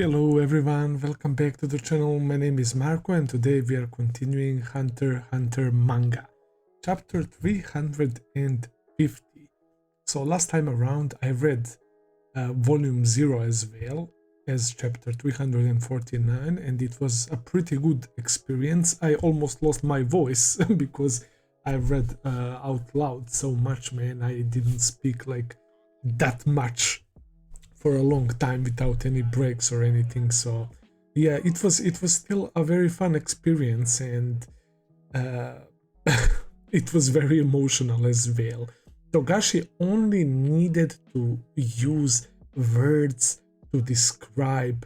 Hello everyone, welcome back to the channel. My name is Marco and today we are continuing Hunter x Hunter manga, chapter 350. So last time around I read volume 0 as well as chapter 349 and it was a pretty good experience. I almost lost my voice because I read out loud so much, man. I didn't speak like that much for a long time without any breaks or anything. So yeah, it was still a very fun experience, and uh, it was very emotional as well. Togashi only needed to use words to describe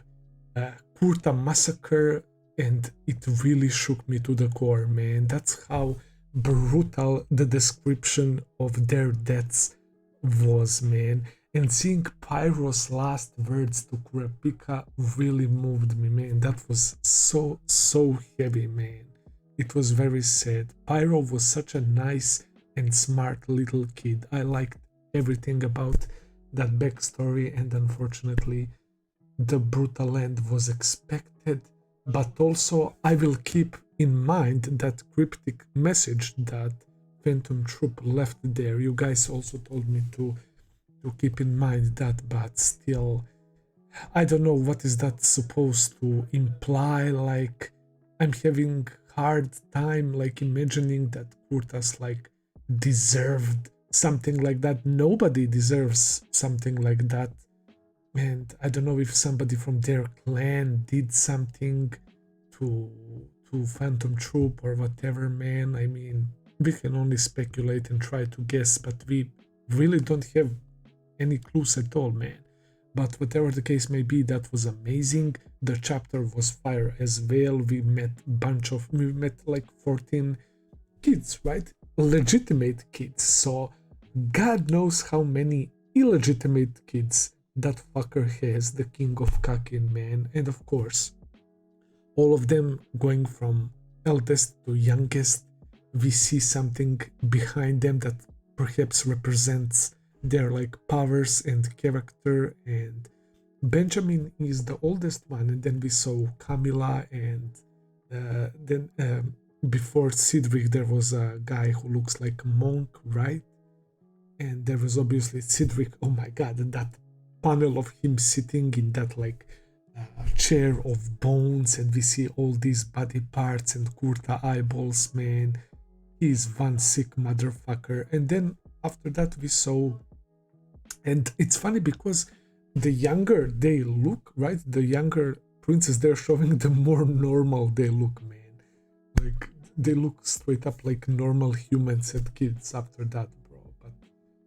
Kurta massacre, and it really shook me to the core, man. That's how brutal the description of their deaths was, man. And seeing Pyro's last words to Kurapika really moved me, man. That was so heavy, man. It was very sad. Pyro was such a nice and smart little kid. I liked everything about that backstory, and unfortunately, the brutal end was expected. But also, I will keep in mind that cryptic message that Phantom Troop left there. You guys also told me to keep in mind that, but still, I don't know what is that supposed to imply. Like, I'm having hard time like imagining that Kurtas like deserved something like that. Nobody deserves something like that, and I don't know if somebody from their clan did something to Phantom Troop or whatever, man. I mean, we can only speculate and try to guess, but we really don't have any clues at all, man. But whatever the case may be, that was amazing. The chapter was fire as well. We met like 14 kids, right? Legitimate kids. So God knows how many illegitimate kids that fucker has, the king of Kakin, man. And of course, all of them going from eldest to youngest, we see something behind them that perhaps represents their like powers and character. And Benjamin is the oldest one, and then we saw Camila, and then before Cedric there was a guy who looks like a monk, right? And there was obviously Cedric. Oh my god, that panel of him sitting in that like chair of bones, and we see all these body parts and Kurta eyeballs, man. He's one sick motherfucker. And then after that we saw, and it's funny because the younger they look, right? The younger princess they're showing, the more normal they look, man. Like, they look straight up like normal humans and kids after that, bro.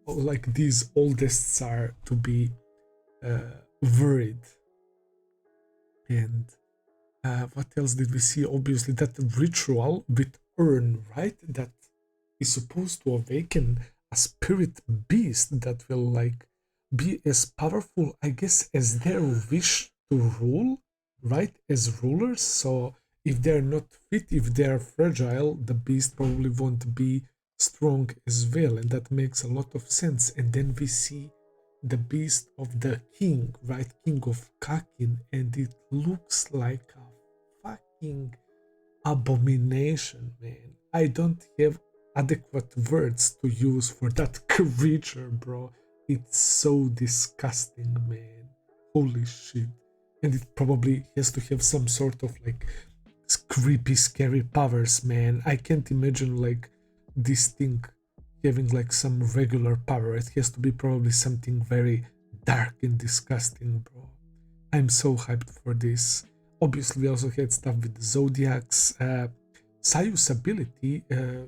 But like, these oldests are to be worried. And what else did we see? Obviously, that ritual with urn, right? That is supposed to awaken a spirit beast that will like be as powerful, I guess, as their wish to rule, right? As rulers. So if they're not fit, if they're fragile, the beast probably won't be strong as well, and that makes a lot of sense. And then we see the beast of the king, right? King of Kakin, and it looks like a fucking abomination, man. I don't have adequate words to use for that creature, bro. It's so disgusting, man. Holy shit. And it probably has to have some sort of like creepy, scary powers, man. I can't imagine like this thing having like some regular power. It has to be probably something very dark and disgusting, bro. I'm so hyped for this. Obviously, we also had stuff with the Zodiacs. Sayu's ability,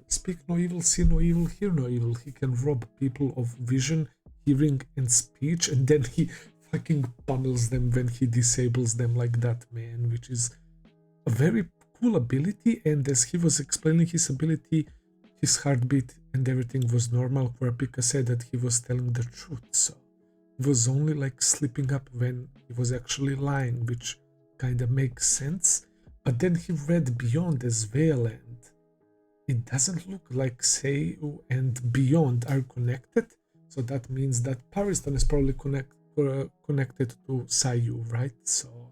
speak no evil, see no evil, hear no evil. He can rob people of vision, hearing, and speech, and then he fucking pummels them when he disables them like that, man, which is a very cool ability. And as he was explaining his ability, his heartbeat and everything was normal. Kurapika said that he was telling the truth, so he was only like slipping up when he was actually lying, which kind of makes sense. But then he read Beyond as well, and it doesn't look like Sayu and Beyond are connected. So that means that Pariston is probably connected to Sayu, right? So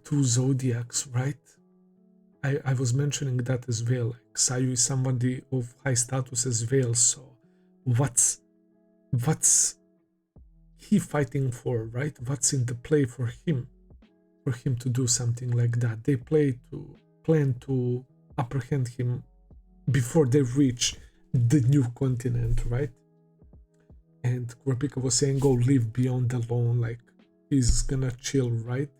Two zodiacs, right? I was mentioning that as well. Like Sayu is somebody of high status as well. So what's he fighting for, right? What's in the play for him to do something like that? They plan to apprehend him before they reach the new continent, right? And Kurapika was saying, "Go live beyond alone," like he's gonna chill, right?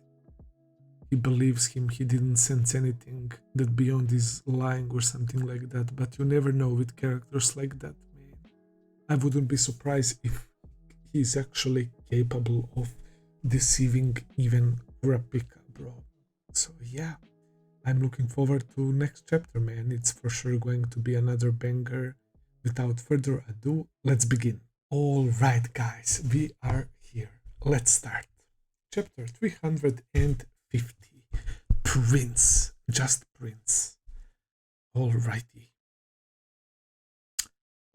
He believes him, he didn't sense anything that beyond is lying or something like that. But you never know with characters like that, man. I wouldn't be surprised if he's actually capable of deceiving even Kurapika, bro. So yeah, I'm looking forward to next chapter, man. It's for sure going to be another banger. Without further ado, let's begin. Alright guys, we are here. Let's start. Chapter 350. Prince. Just Prince. Alrighty.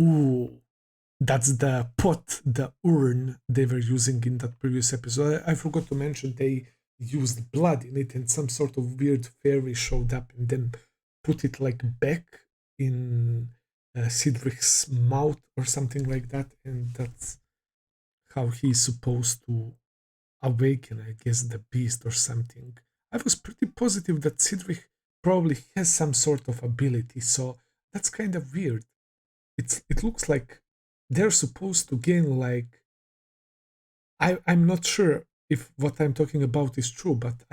Ooh, that's the pot, the urn they were using in that previous episode. I forgot to mention they used blood in it and some sort of weird fairy showed up and then put it like back in Cedric's mouth or something like that, and that's how he's supposed to awaken, I guess, the beast or something. I was pretty positive that Cedric probably has some sort of ability, so that's kind of weird. It looks like they're supposed to gain like I'm not sure if what I'm talking about is true, but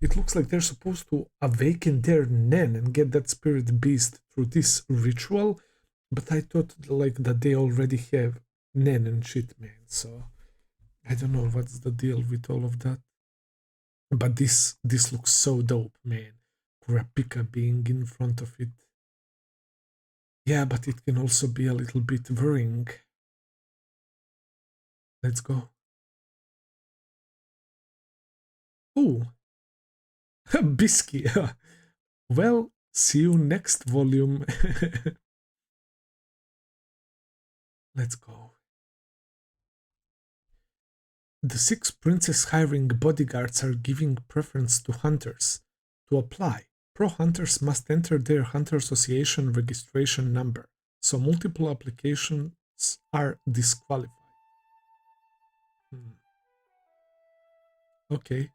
it looks like they're supposed to awaken their Nen and get that spirit beast through this ritual. But I thought like that they already have Nen and shit, man. So I don't know what's the deal with all of that. But this looks so dope, man. Kurapika being in front of it. Yeah, but it can also be a little bit worrying. Let's go. Oh, Bisky. Well, see you next volume. Let's go. The 6 princes hiring bodyguards are giving preference to hunters. To apply, pro hunters must enter their Hunter Association registration number, so multiple applications are disqualified. Okay.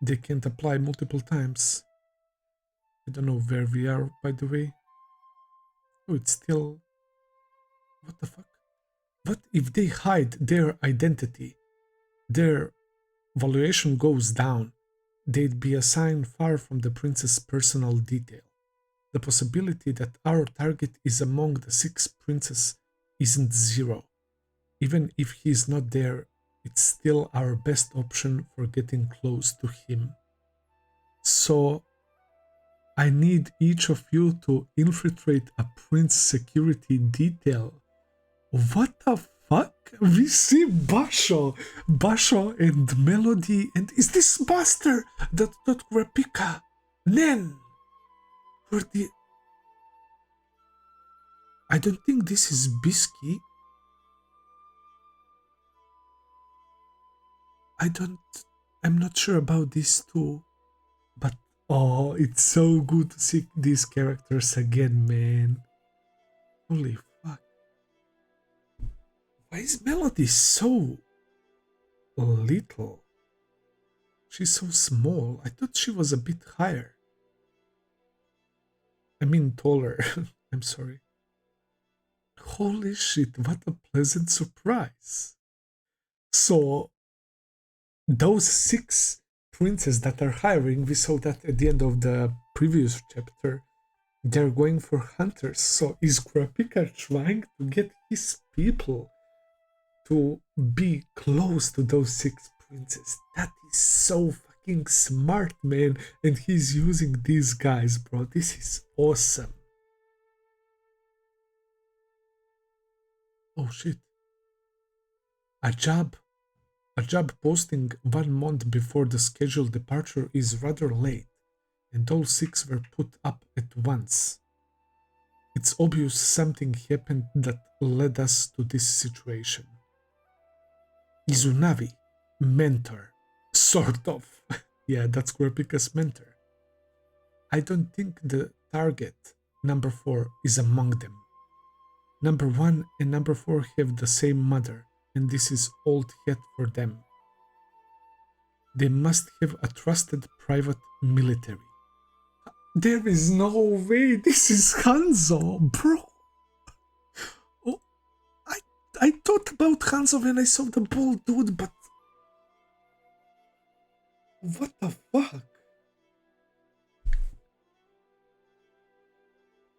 They can't apply multiple times. I don't know where we are, by the way. Oh, it's still... What the fuck? What if they hide their identity? Their valuation goes down. They'd be assigned far from the prince's personal detail. The possibility that our target is among the 6 princes isn't zero. Even if he's not there, it's still our best option for getting close to him. So, I need each of you to infiltrate a prince security detail. What the fuck? We see Basho and Melody, and is this Buster that Kurapika? Nen! For the... I don't think this is Bisky. I'm not sure about these two. But, oh, it's so good to see these characters again, man. Holy fuck. Why is Melody so little? She's so small. I thought she was a bit higher. I mean taller. I'm sorry. Holy shit, what a pleasant surprise. So, those 6 princes that are hiring, we saw that at the end of the previous chapter, they're going for hunters. So is Kurapika trying to get his people to be close to those 6 princes? That is so fucking smart, man. And he's using these guys, bro. This is awesome. Oh shit. A job posting 1 month before the scheduled departure is rather late, and all 6 were put up at once. It's obvious something happened that led us to this situation. Izunavi, mentor, Sort of. Yeah, that's Kurapika's mentor. I don't think the target, number 4, is among them. Number 1 and number 4 have the same mother, and this is old hat for them. They must have a trusted private military. There is no way this is Hanzo, bro. Oh, I thought about Hanzo when I saw the bald dude, but what the fuck?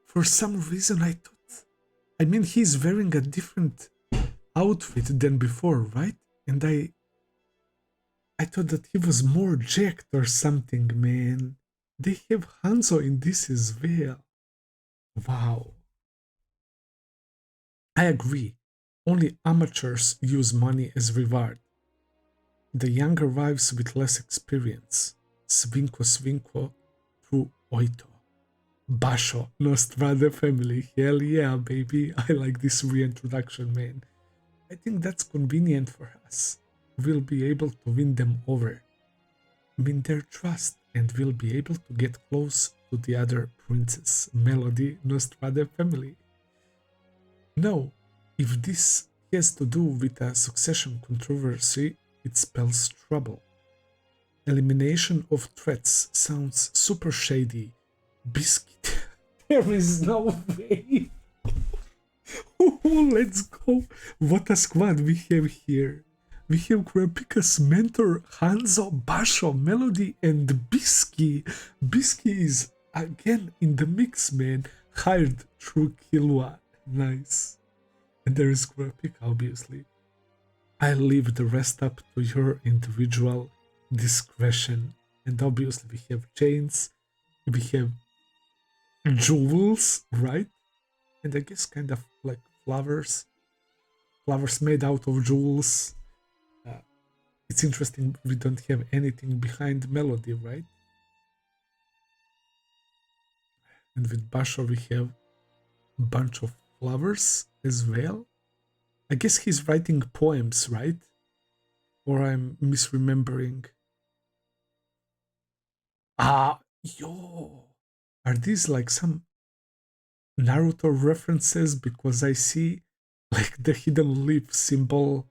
For some reason I thought, I mean, he's wearing a different outfit than before, right? And I thought that he was more jacked or something, man. They have Hanzo in this as well. Wow. I agree. Only amateurs use money as reward. The younger wives with less experience. Svinko through Oito. Basho, Nostrada family. Hell yeah, baby. I like this reintroduction, man. I think that's convenient for us. We'll be able to win them over. Win their trust, and we'll be able to get close to the other princess, Melody, Nostrada family. No, if this has to do with a succession controversy, it spells trouble. Elimination of threats sounds super shady. Bisky, there is no way. Let's go. What a squad we have here. We have Kurapika's mentor, Hanzo, Basho, Melody, and Bisky. Bisky is again in the mix, man. Hired through Killua. Nice. And there is Kurapika, obviously. I leave the rest up to your individual discretion. And obviously we have chains, we have jewels, right? And I guess kind of like flowers made out of jewels. It's interesting we don't have anything behind Melody, right? And with Basho we have a bunch of flowers as well. I guess he's writing poems, right? Or I'm misremembering. Yo! Are these like some Naruto references? Because I see like the hidden leaf symbol,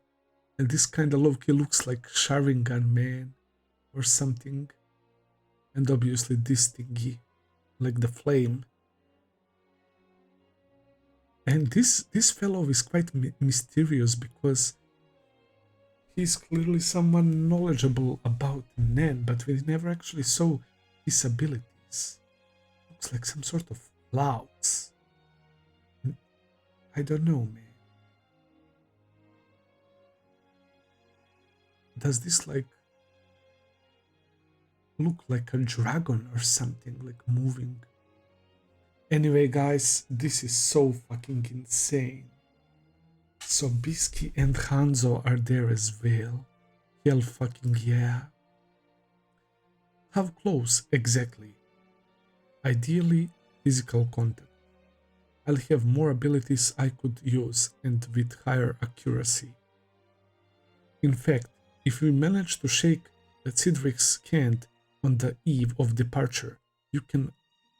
and this kind of low-key looks like Sharingan, man, or something. And obviously this thingy, like the flame. And this fellow is quite mysterious because he's clearly someone knowledgeable about Nen, but we never actually saw his abilities. Looks like some sort of clouds. I don't know, man. Does this like look like a dragon or something, like moving? Anyway, guys, this is so fucking insane. So Bisky and Hanzo are there as well. Hell fucking yeah. How close exactly? Ideally, physical contact. I'll have more abilities I could use and with higher accuracy. In fact, if we manage to shake the Tserriednich's hand on the eve of departure, you can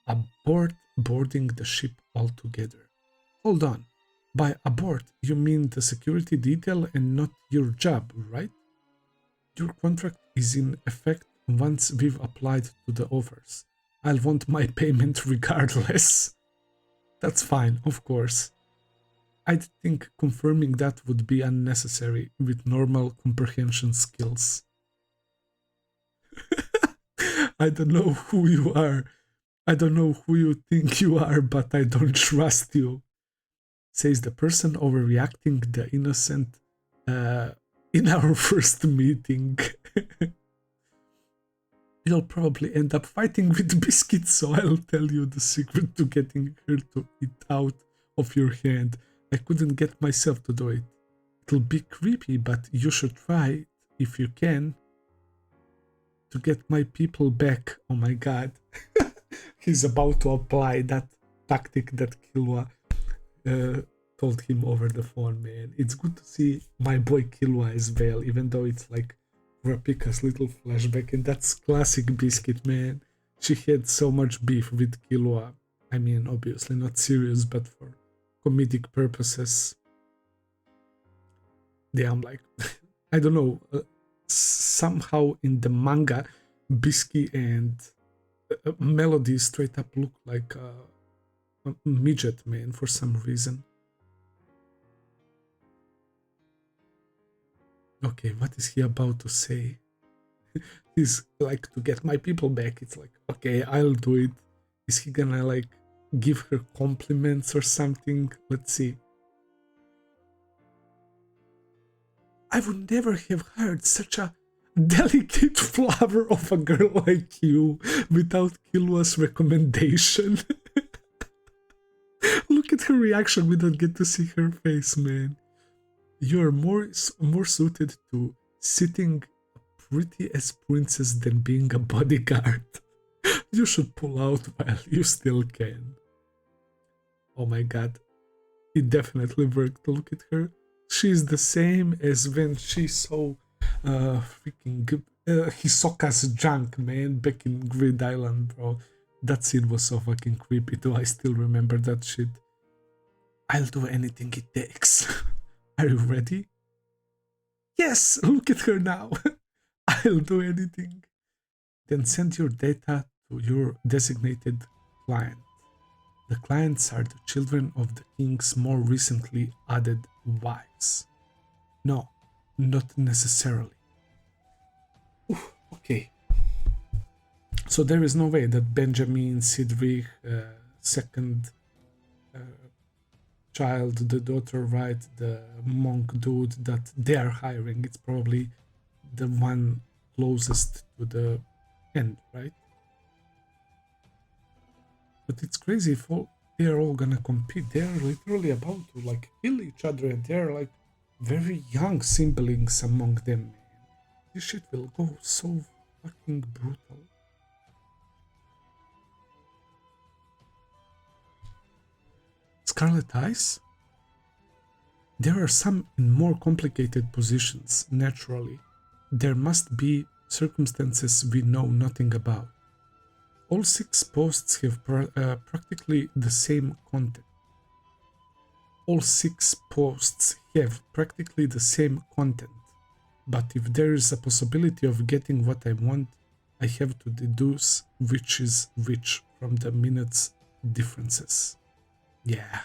abort boarding the ship altogether. Hold on. By abort, you mean the security detail and not your job, right? Your contract is in effect once we've applied to the offers. I'll want my payment regardless. That's fine, of course. I'd think confirming that would be unnecessary with normal comprehension skills. I don't know who you are. I don't know who you think you are, but I don't trust you. Says the person overreacting the innocent in our first meeting. You'll probably end up fighting with biscuits, so I'll tell you the secret to getting her to eat out of your hand. I couldn't get myself to do it. It'll be creepy, but you should try it if you can. To get my people back. Oh my god. He's about to apply that tactic that Killua told him over the phone, man. It's good to see my boy Killua as well, even though it's like Kurapika's little flashback, and that's classic Biscuit, man. She had so much beef with Killua. I mean, obviously not serious, but for comedic purposes. Yeah, I'm like, I don't know. Somehow in the manga, Bisky and Melody straight up look like a midget, man, for some reason. Okay, what is he about to say? He's like, to get my people back. It's like, okay, I'll do it. Is he gonna like give her compliments or something? Let's see. I would never have heard such a delicate flower of a girl like you without Killua's recommendation. Look at her reaction. We don't get to see her face, man. You're more suited to sitting pretty as princess than being a bodyguard. You should pull out while you still can. Oh my god. It definitely worked. Look at her. She's the same as when she saw freaking Hisoka's junk, man, back in Grid Island, bro. That scene was so fucking creepy, though. I still remember that shit. I'll do anything it takes. Are you ready? Yes, look at her now. I'll do anything. Then send your data to your designated client. The clients are the children of the king's more recently added wives. No, not necessarily. Oof, okay. So there is no way that Benjamin, Sidwig, second child, the daughter, right, the monk dude that they are hiring, it's probably the one closest to the end, right? But it's crazy if they're all gonna compete. They're literally about to like kill each other, and they're like very young siblings among them, man. This shit will go so fucking brutal. Scarlet Eyes? There are some in more complicated positions, naturally. There must be circumstances we know nothing about. All 6 posts have practically the same content. All 6 posts have practically the same content. But if there is a possibility of getting what I want, I have to deduce which is which from the minutes differences. Yeah.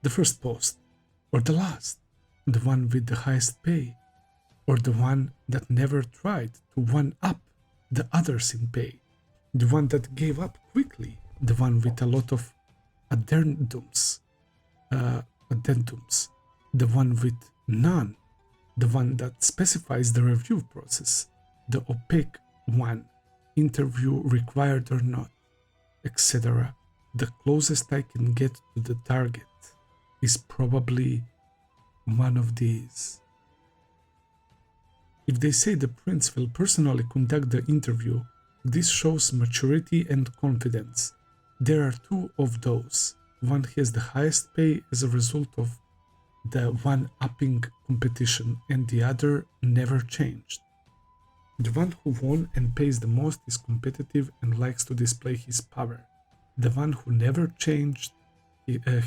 The first post, or the last, the one with the highest pay, or the one that never tried to one-up the others in pay, the one that gave up quickly, the one with a lot of addendums, the one with none, the one that specifies the review process, the opaque one, interview required or not, etc. The closest I can get to the target is probably one of these. If they say the prince will personally conduct the interview, this shows maturity and confidence. There are 2 of those. One has the highest pay as a result of the one-upping competition, and the other never changed. The one who won and pays the most is competitive and likes to display his power. The one who never changed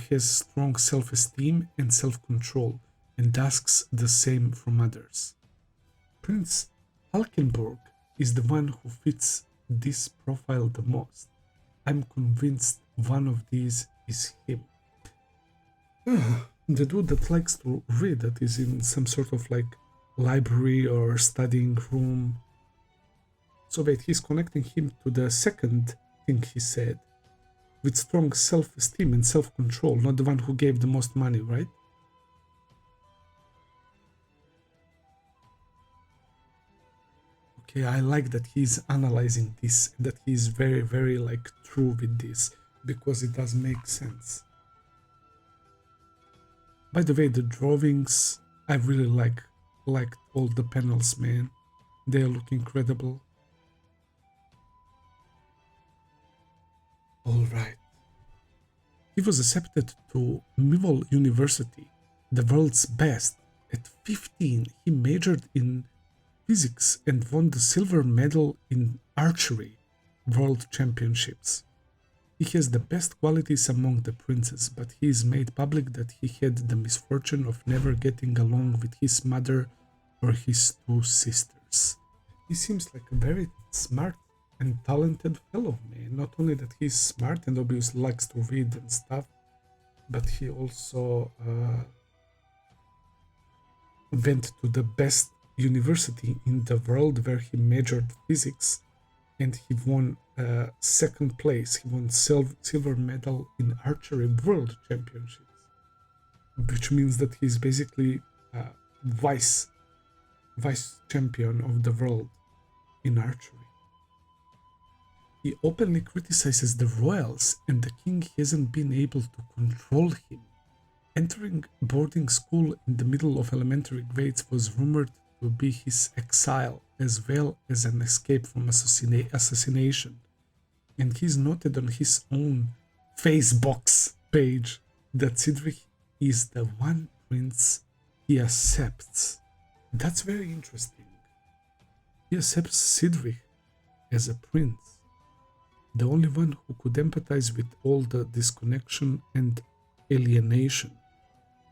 has strong self-esteem and self-control and asks the same from others. Prince Halkenburg is the one who fits this profile the most. I'm convinced one of these is him. The dude that likes to read, that is in some sort of like library or studying room. So wait, he's connecting him to the second thing he said, with strong self-esteem and self-control, not the one who gave the most money, right? Okay, I like that he's analyzing this, that he's very, very like true with this, because it does make sense. By the way, the drawings, I really liked all the panels, man. They look incredible. Alright. He was accepted to Mival University, the world's best. At 15, he majored in physics and won the silver medal in archery world championships. He has the best qualities among the princes, but he is made public that he had the misfortune of never getting along with his mother or his two sisters. He seems like a very smart and talented fellow, man. Not only that he's smart and obviously likes to read and stuff, but he also went to the best university in the world where he majored physics, and he won second place. He won silver medal in archery world championships, which means that he's basically vice champion of the world in archery. He openly criticizes the royals, and the king hasn't been able to control him. Entering boarding school in the middle of elementary grades was rumored to be his exile, as well as an escape from assassination. And he's noted on his own Facebook page that Tserriednich is the one prince he accepts. That's very interesting. He accepts Tserriednich as a prince, the only one who could empathize with all the disconnection and alienation.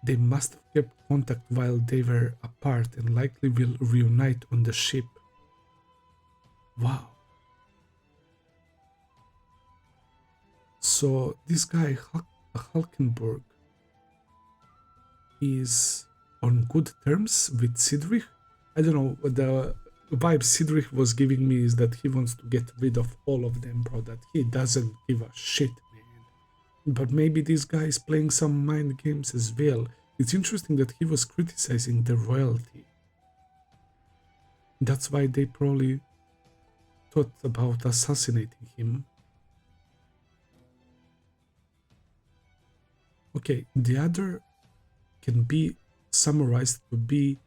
They must have kept contact while they were apart and likely will reunite on the ship. Wow. So this guy, Halkenburg, is on good terms with Tserriednich. I don't know, the vibe Tserriednich was giving me is that he wants to get rid of all of them, bro, that he doesn't give a shit, man. But maybe this guy is playing some mind games as well. It's interesting that he was criticizing the royalty. That's why they probably thought about assassinating him. Okay, the other can be summarized to be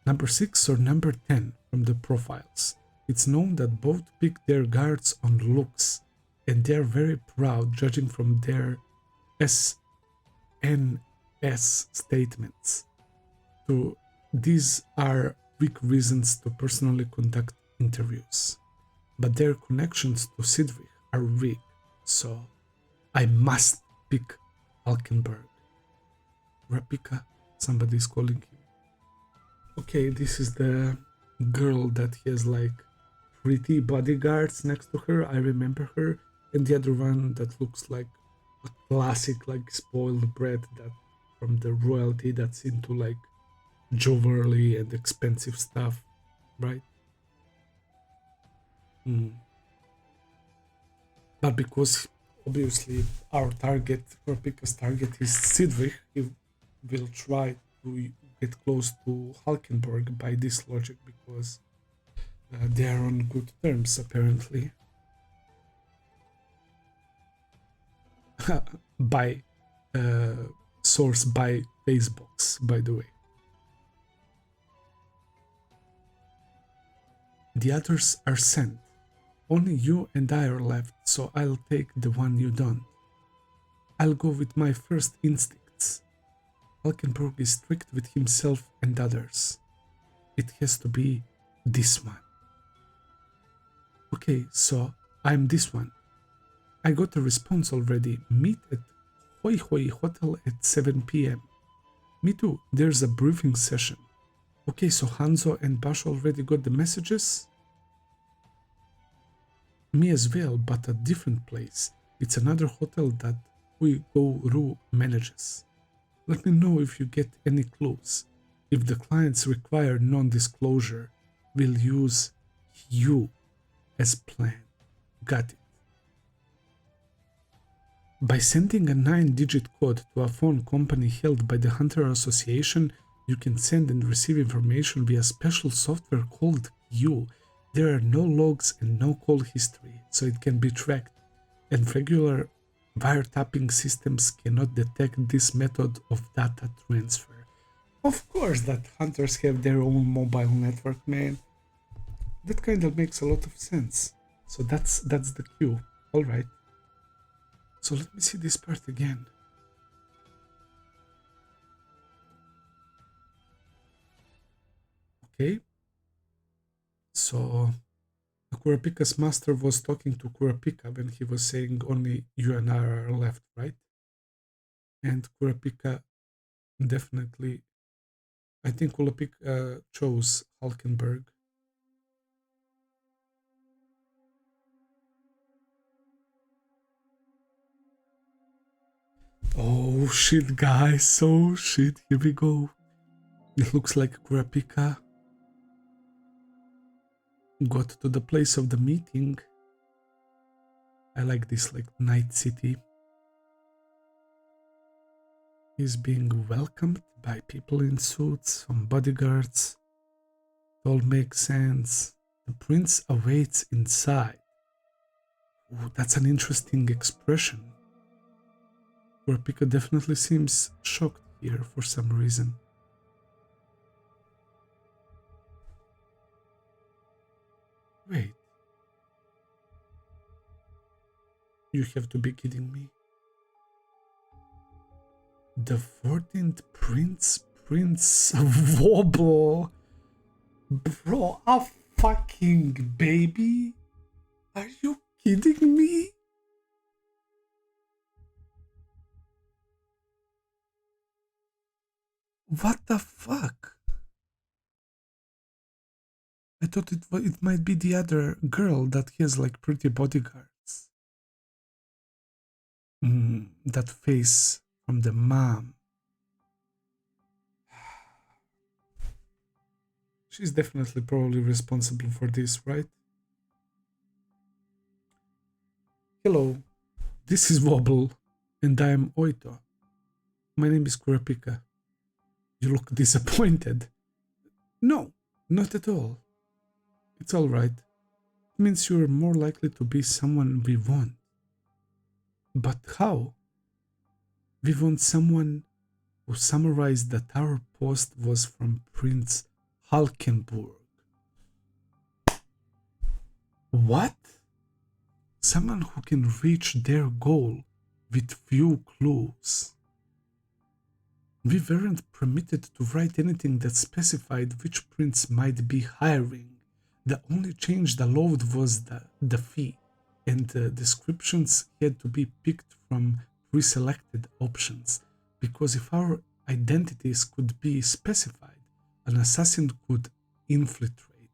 number 6 or number 10 from the profiles. It's known that both pick their guards on looks, and they're very proud, judging from their SNS statements. So these are weak reasons to personally conduct interviews. But their connections to Tserriednich are weak, so I must pick Halkenburg. Kurapika, somebody's calling him. Okay, this is the girl that has like pretty bodyguards next to her. I remember her. And the other one that looks like a classic, like spoiled brat that from the royalty that's into like jewelry and expensive stuff, right? But because obviously our target, Kurapika's target is Tserriednich, he will try to get close to Halkenburg by this logic, because they are on good terms apparently. By source by Facebook, by the way. The others are sent. Only you and I are left, so I'll take the one you don't. I'll go with my first instincts. Halkenburg is strict with himself and others. It has to be this one. Okay, so I'm this one. I got a response already. Meet at Hoi Hoi Hotel at 7 p.m. Me too, there's a briefing session. Okay, so Hanzo and Basho already got the messages? Me as well, but a different place. It's another hotel that Ru manages. Let me know if you get any clues. If the clients require non-disclosure, we'll use you as planned. Got it. By sending a 9-digit code to a phone company held by the Hunter Association, you can send and receive information via special software called Q. There are no logs and no call history, so it can be tracked, and regular wiretapping systems cannot detect this method of data transfer. Of course that hunters have their own mobile network, man. That kind of makes a lot of sense. So that's the Q. Alright. So let me see this part again. Okay. So Kurapika's master was talking to Kurapika when he was saying only you and I are left, right? And Kurapika definitely, I think Kurapika chose Halkenburg. Oh shit, guys, oh shit, here we go. It looks like Kurapika got to the place of the meeting. I like this like night city. He's being welcomed by people in suits, some bodyguards. It all makes sense. The prince awaits inside. Ooh, that's an interesting expression. Kurapika definitely seems shocked here for some reason. Wait. You have to be kidding me. The 14th Prince Woble. Bro, a fucking baby? Are you kidding me? What the fuck? I thought it might be the other girl that has like pretty bodyguards. That face from the mom. She's definitely probably responsible for this, right? Hello, this is Woble, and I am Oito. My name is Kurapika. You look disappointed. No, not at all. It's alright. It means you're more likely to be someone we want. But how? We want someone who summarized that our post was from Prince Halkenburg. What? Someone who can reach their goal with few clues. We weren't permitted to write anything that specified which prince might be hiring. The only change allowed was the fee, and the descriptions had to be picked from pre-selected options, because if our identities could be specified, an assassin could infiltrate,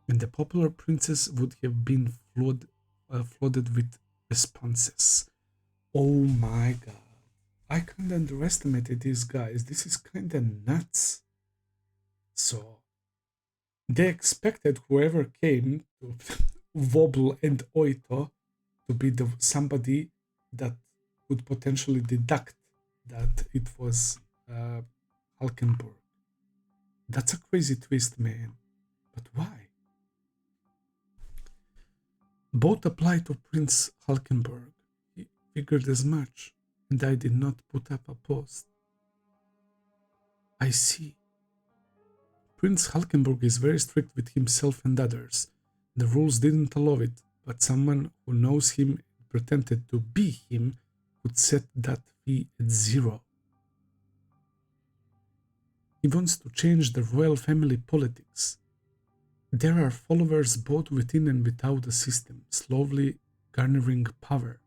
and the popular princes would have been flooded with responses. Oh my god. I kinda underestimated these guys. This is kinda nuts. So, they expected whoever came to Wobble and Oito to be somebody that could potentially deduct that it was Halkenburg. That's a crazy twist, man. But why? Both apply to Prince Halkenburg. He figured as much, and I did not put up a post. I see. Prince Halkenburg is very strict with himself and others. The rules didn't allow it, but someone who knows him and pretended to be him could set that fee at 0. He wants to change the royal family politics. There are followers both within and without the system, slowly garnering power.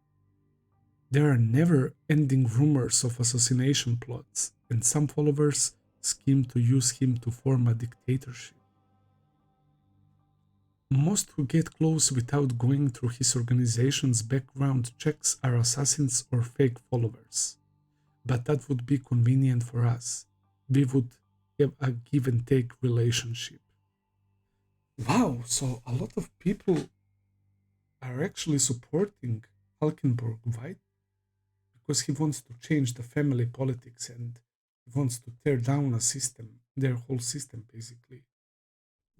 There are never-ending rumors of assassination plots, and some followers scheme to use him to form a dictatorship. Most who get close without going through his organization's background checks are assassins or fake followers. But that would be convenient for us. We would have a give and take relationship. Wow, so a lot of people are actually supporting Halkenburg, right? Because he wants to change the family politics and he wants to tear down a system, their whole system basically.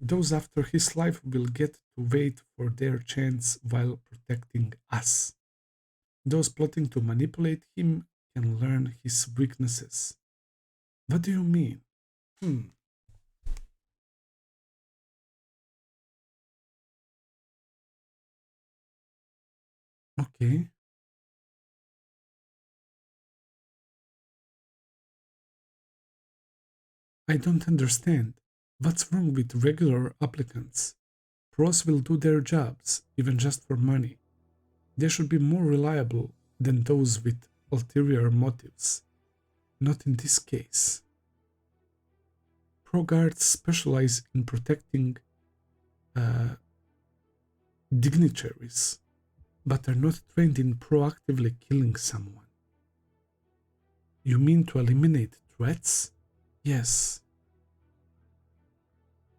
Those after his life will get to wait for their chance while protecting us. Those plotting to manipulate him can learn his weaknesses. What do you mean? Okay. I don't understand. What's wrong with regular applicants? Pros will do their jobs, even just for money. They should be more reliable than those with ulterior motives. Not in this case. Pro guards specialize in protecting uh, dignitaries, but are not trained in proactively killing someone. You mean to eliminate threats? Yes.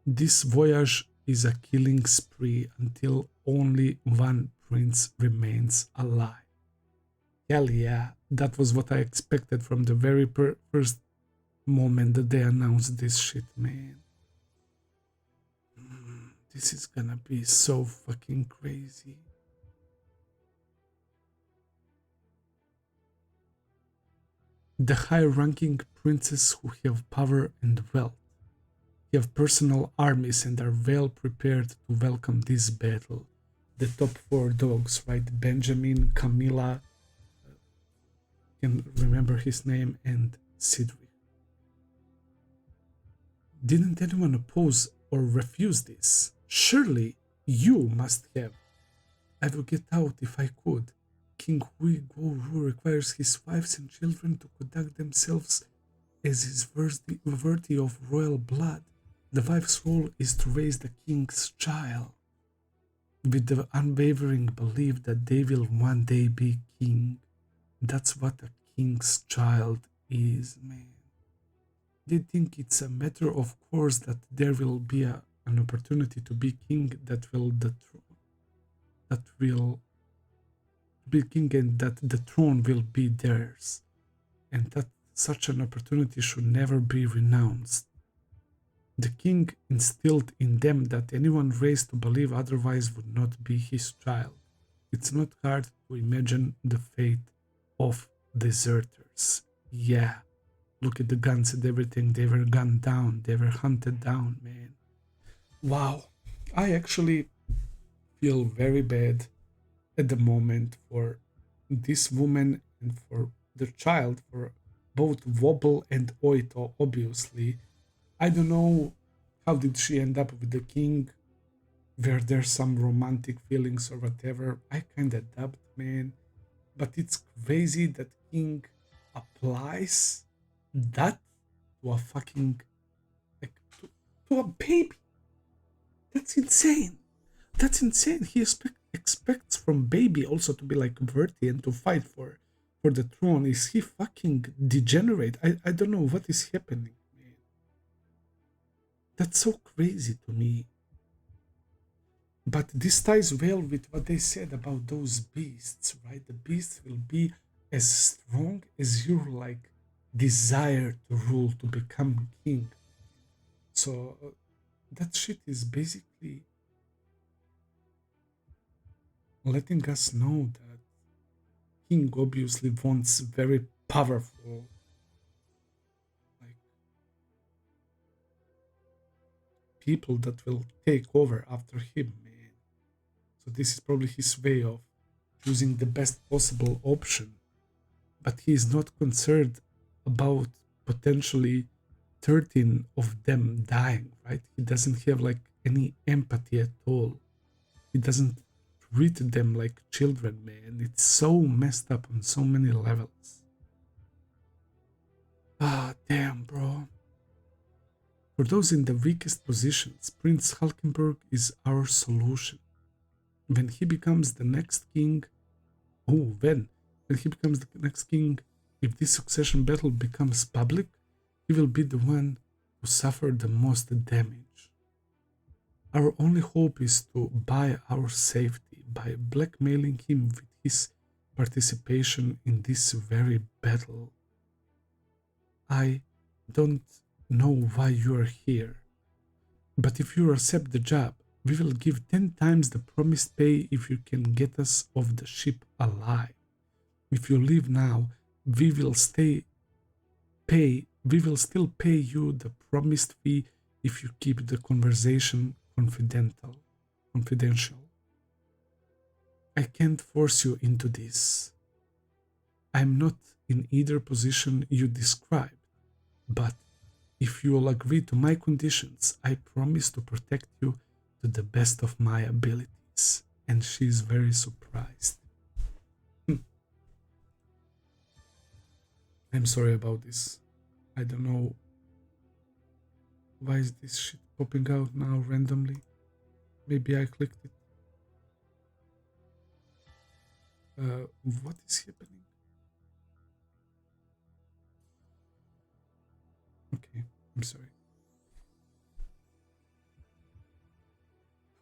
This voyage is a killing spree until only one prince remains alive. Hell yeah, that was what I expected from the very first moment that they announced this shit, man. This is gonna be so fucking crazy. The high-ranking princes who have power and wealth have personal armies and are well prepared to welcome this battle. The top four dogs, right? Benjamin, Camilla, can remember his name, and Sidri. Didn't anyone oppose or refuse this? Surely you must have. I would get out if I could. King Hui Guo requires his wives and children to conduct themselves as is worthy of royal blood. The wife's role is to raise the king's child, with the unwavering belief that they will one day be king. That's what a king's child is, man. They think it's a matter of course that there will be an opportunity to be king that will be king and that the throne will be theirs, and that such an opportunity should never be renounced. The king instilled in them that anyone raised to believe otherwise would not be his child. It's not hard to imagine the fate of deserters. Yeah, look at the guns and everything. They were gunned down. They were hunted down, man. Wow. I actually feel very bad at the moment for this woman and for the child, for both Woble and Oito, obviously. I don't know how did she end up with the king. Were there some romantic feelings or whatever? I kinda doubt, man. But it's crazy that king applies that to a fucking to a baby. That's insane. That's insane. He expects from baby also to be like worthy and to fight for the throne. Is he fucking degenerate? I don't know what is happening, man. That's so crazy to me. But this ties well with what they said about those beasts, right? The beasts will be as strong as your like desire to rule, to become king. So that shit is basically letting us know that king obviously wants very powerful like people that will take over after him, man. So this is probably his way of choosing the best possible option. But he is not concerned about potentially 13 of them dying, right? He doesn't have like any empathy at all. He doesn't treat them like children, man. It's so messed up on so many levels. Ah, damn, bro. For those in the weakest positions, Prince Halkenburg is our solution. When he becomes the next king, when he becomes the next king, if this succession battle becomes public, he will be the one who suffered the most damage. Our only hope is to buy our safety by blackmailing him with his participation in this very battle. I don't know why you are here, but if you accept the job, we will give 10 times the promised pay if you can get us off the ship alive. If you leave now, we will still pay you the promised fee if you keep the conversation confidential. I can't force you into this. I'm not in either position you described, but if you'll agree to my conditions, I promise to protect you to the best of my abilities, and she's very surprised. I'm sorry about this. I don't know why is this shit popping out now randomly. Maybe I clicked it. What is happening? Okay, I'm sorry.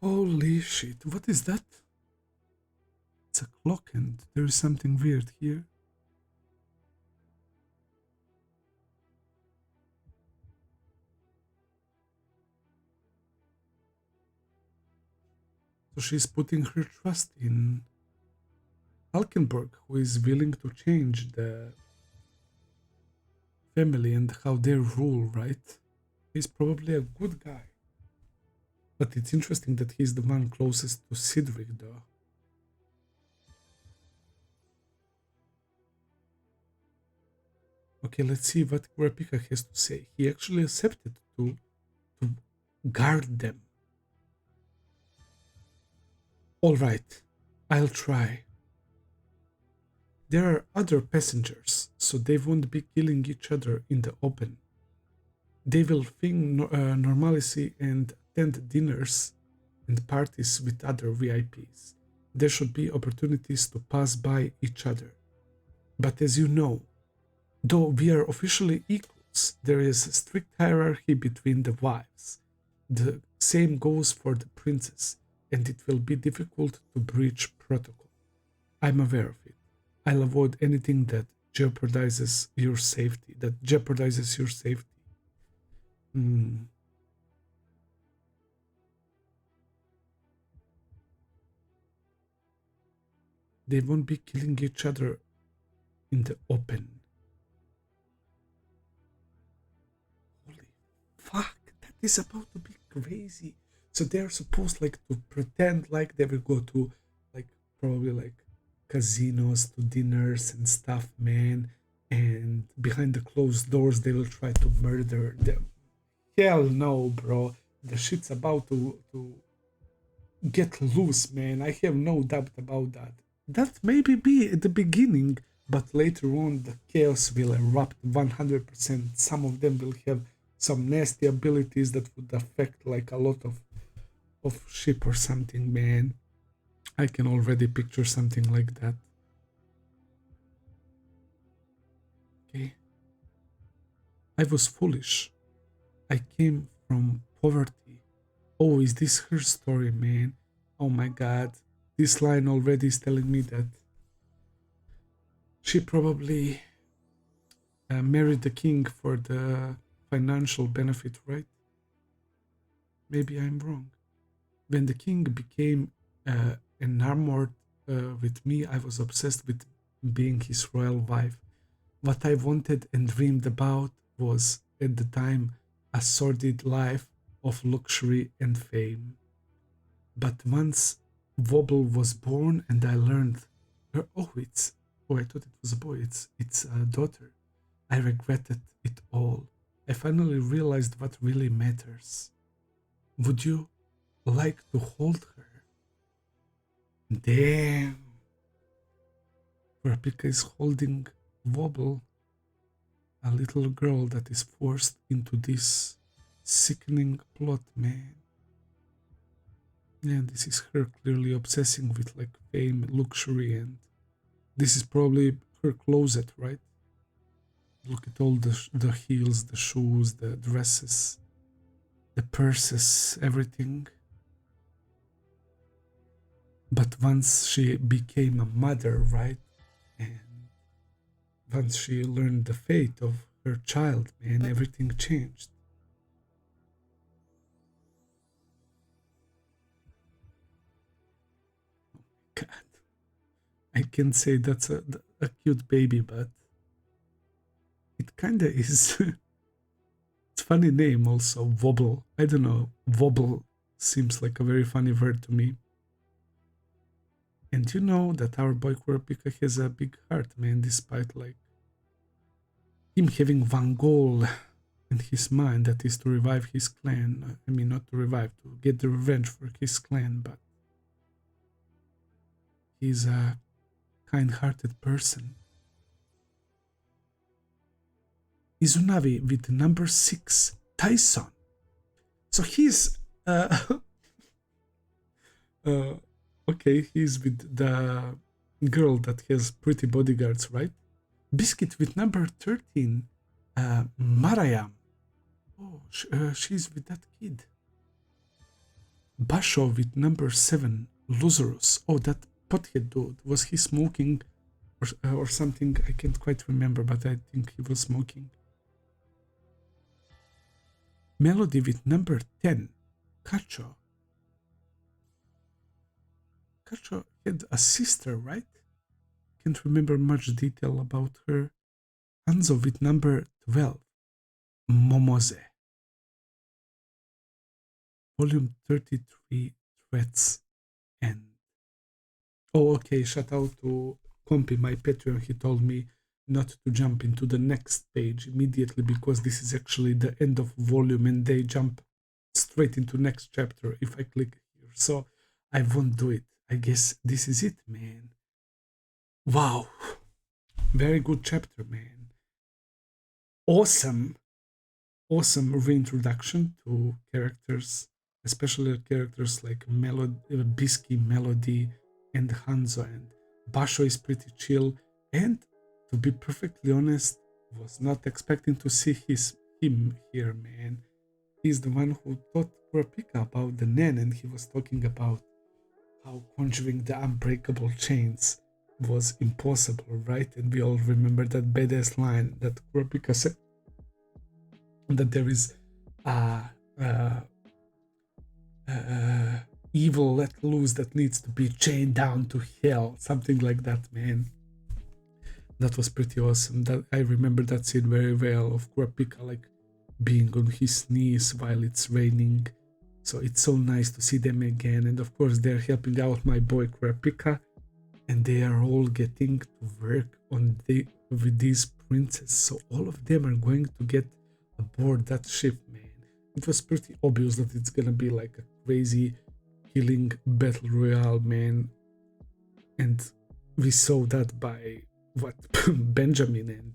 Holy shit, what is that? It's a clock and there is something weird here. So she's putting her trust in Halkenburg, who is willing to change the family and how they rule, right? He's probably a good guy. But it's interesting that he's the one closest to Cedric, though. Okay, let's see what Kurapika has to say. He actually accepted to guard them. Alright, I'll try. There are other passengers, so they won't be killing each other in the open. They will feign normalcy and attend dinners and parties with other VIPs. There should be opportunities to pass by each other. But as you know, though we are officially equals, there is a strict hierarchy between the wives. The same goes for the princess, and it will be difficult to breach protocol. I'm aware of it. I'll avoid anything that jeopardizes your safety. They won't be killing each other in the open. Holy fuck, that is about to be crazy. So they're supposed like to pretend like they will go to like probably like casinos, to dinners and stuff, man. And behind the closed doors they will try to murder them. Hell no, bro. The shit's about to get loose, man. I have no doubt about that. That maybe be at the beginning, but later on the chaos will erupt 100%. Some of them will have some nasty abilities that would affect like a lot of ship or something, man. I can already picture something like that. Okay. I was foolish. I came from poverty. Oh, is this her story, man? Oh my god. This line already is telling me that she probably married the king for the financial benefit, right? Maybe I'm wrong. When the king became enamored with me, I was obsessed with being his royal wife. What I wanted and dreamed about was, at the time, a sordid life of luxury and fame. But once Woble was born and I learned I thought it was a boy, it's a daughter. I regretted it all. I finally realized what really matters. Would you like to hold her? Damn. Kurapika is holding Woble, a little girl that is forced into this sickening plot, man. Yeah, this is her clearly obsessing with like fame, luxury, and this is probably her closet, right? Look at all the heels, the shoes, the dresses, the purses, everything. But once she became a mother, right? And once she learned the fate of her child, man, everything changed. God, I can say that's a cute baby, but it kinda is. It's funny name also, Woble. I don't know, Woble seems like a very funny word to me. And you know that our boy Kurapika has a big heart, man, despite like him having one goal in his mind that is to revive his clan. I mean, not to revive, to get the revenge for his clan, but he's a kind-hearted person. Izunavi with number 6, Tyson. So he's okay, he's with the girl that has pretty bodyguards, right? Biscuit with number 13, Marayam. Oh, she's with that kid. Basho with number 7, Lazarus. Oh, that pothead dude. Was he smoking or something? I can't quite remember, but I think he was smoking. Melody with number 10, Kacho. Kacho had a sister, right? Can't remember much detail about her. Hanzo with number 12, Momoze. Volume 33, Threats End. Oh, okay, shout out to Compy, my Patreon. He told me not to jump into the next page immediately because this is actually the end of volume and they jump straight into next chapter if I click here. So I won't do it. I guess this is it, man. Wow. Very good chapter, man. Awesome reintroduction to characters, especially characters like Bisky, Melody, and Hanzo. And Basho is pretty chill. And to be perfectly honest, was not expecting to see him here, man. He's the one who taught Kurapika about the Nen, and he was talking about how conjuring the unbreakable chains was impossible, right? And we all remember that badass line that Kurapika said, that there is evil let loose that needs to be chained down to hell, something like that, man. That was pretty awesome. That I remember that scene very well of Kurapika like being on his knees while it's raining. So it's so nice to see them again. And of course they're helping out my boy Kurapika, and they are all getting to work on with these princes. So all of them are going to get aboard that ship, man. It was pretty obvious that it's gonna be like a crazy killing battle royale, man. And we saw that by what Benjamin and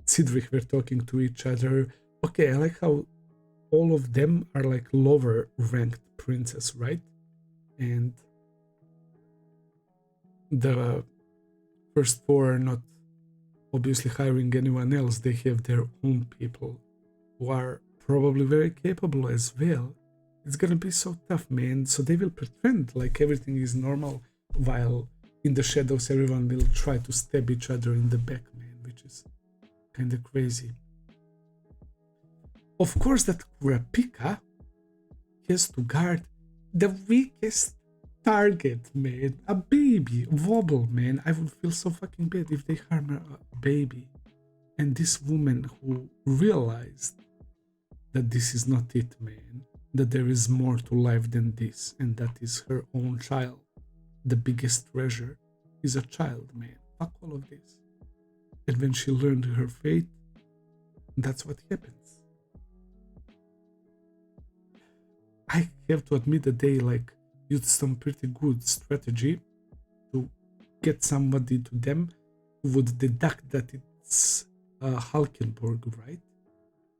Tserriednich were talking to each other. Okay, I like how all of them are like lower ranked princes, right? And the first 4 are not obviously hiring anyone else. They have their own people who are probably very capable as well. It's gonna be so tough, man. So they will pretend like everything is normal while in the shadows everyone will try to stab each other in the back, man, which is kind of crazy. Of course that Kurapika has to guard the weakest target, man. A baby, Woble, man. I would feel so fucking bad if they harm a baby. And this woman who realized that this is not it, man. That there is more to life than this, and that is her own child. The biggest treasure is a child, man. Fuck all of this. And when she learned her fate, that's what happens. I have to admit that they like used some pretty good strategy to get somebody to them who would deduct that it's Halkenburg, right?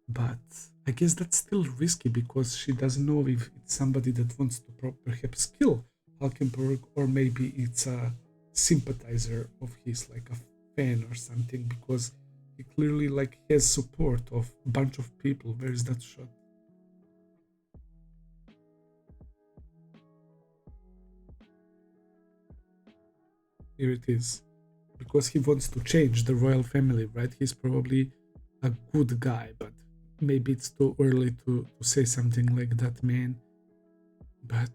But I guess that's still risky because she doesn't know if it's somebody that wants to perhaps kill Halkenburg, or maybe it's a sympathizer of his, like a fan or something, because he clearly like has support of a bunch of people. Where is that shot? Here it is. Because he wants to change the royal family, right? He's probably a good guy, but maybe it's too early to say something like that, man. But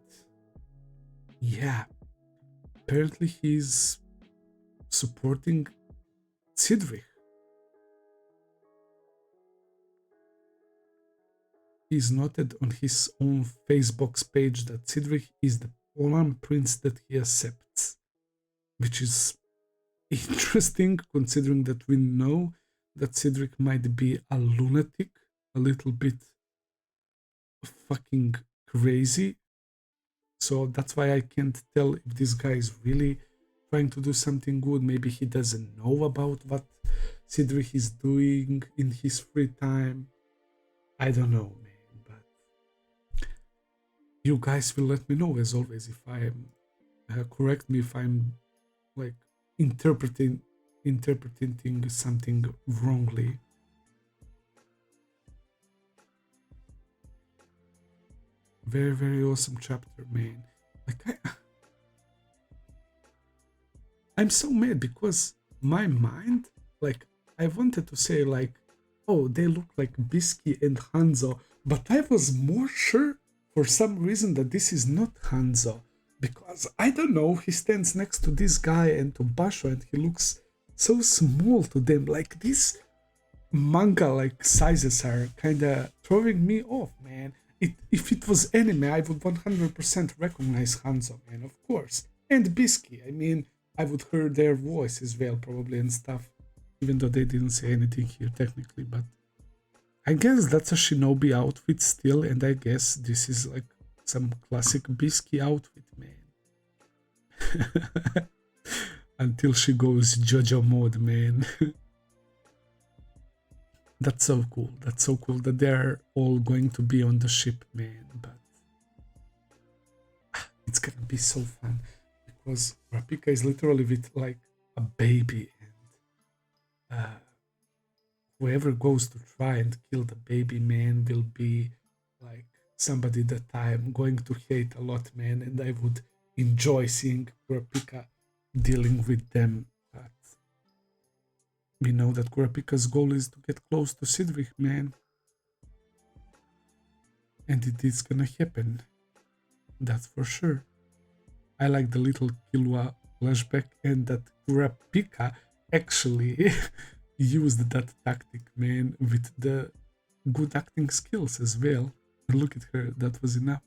yeah, apparently he's supporting Tserriednich. He's noted on his own Facebook page that Tserriednich is the one prince that he accepts, which is interesting considering that we know that Cedric might be a lunatic, a little bit fucking crazy. So that's why I can't tell if this guy is really trying to do something good. Maybe he doesn't know about what Cedric is doing in his free time. I don't know, man, but you guys will let me know as always if I am correct me if I'm like interpreting something wrongly. Very, very awesome chapter, man. Like I'm so mad because my mind, like, I wanted to say like, oh, they look like Bisky and Hanzo, but I was more sure for some reason that this is not Hanzo, because I don't know, he stands next to this guy and to Basho and he looks so small to them. Like these manga like sizes are kind of throwing me off, man. If it was anime, I would 100% recognize Hanzo, man, of course. And Bisky, I mean, I would hear their voice as well, probably, and stuff. Even though they didn't say anything here technically, but I guess that's a shinobi outfit still, and I guess this is like some classic Bisky outfit, man. Until she goes JoJo mode, man. That's so cool. That's so cool that they're all going to be on the ship, man. But it's gonna be so fun because Kurapika is literally with like a baby, and whoever goes to try and kill the baby, man, will be like somebody that I'm going to hate a lot, man. And I would enjoy seeing Kurapika dealing with them. But we know that Kurapika's goal is to get close to Cedric, man. And it is gonna happen. That's for sure. I like the little Killua flashback and that Kurapika actually used that tactic, man, with the good acting skills as well. Look at her, that was enough.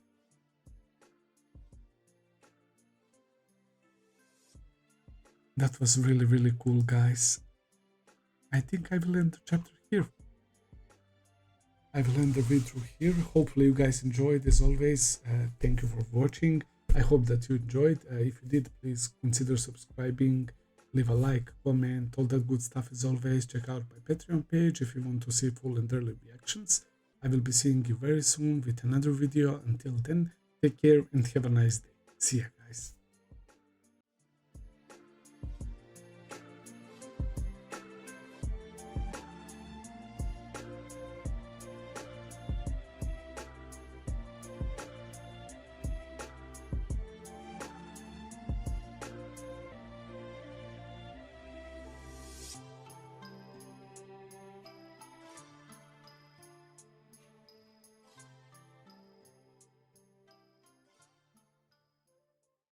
That was really, really cool, guys. I think I will end the chapter here. I will end the video here. Hopefully you guys enjoyed as always. Thank you for watching. I hope that you enjoyed. If you did, please consider subscribing, leave a like, comment, all that good stuff as always. Check out my Patreon page if you want to see full and early reactions. I will be seeing you very soon with another video. Until then, take care and have a nice day. See ya.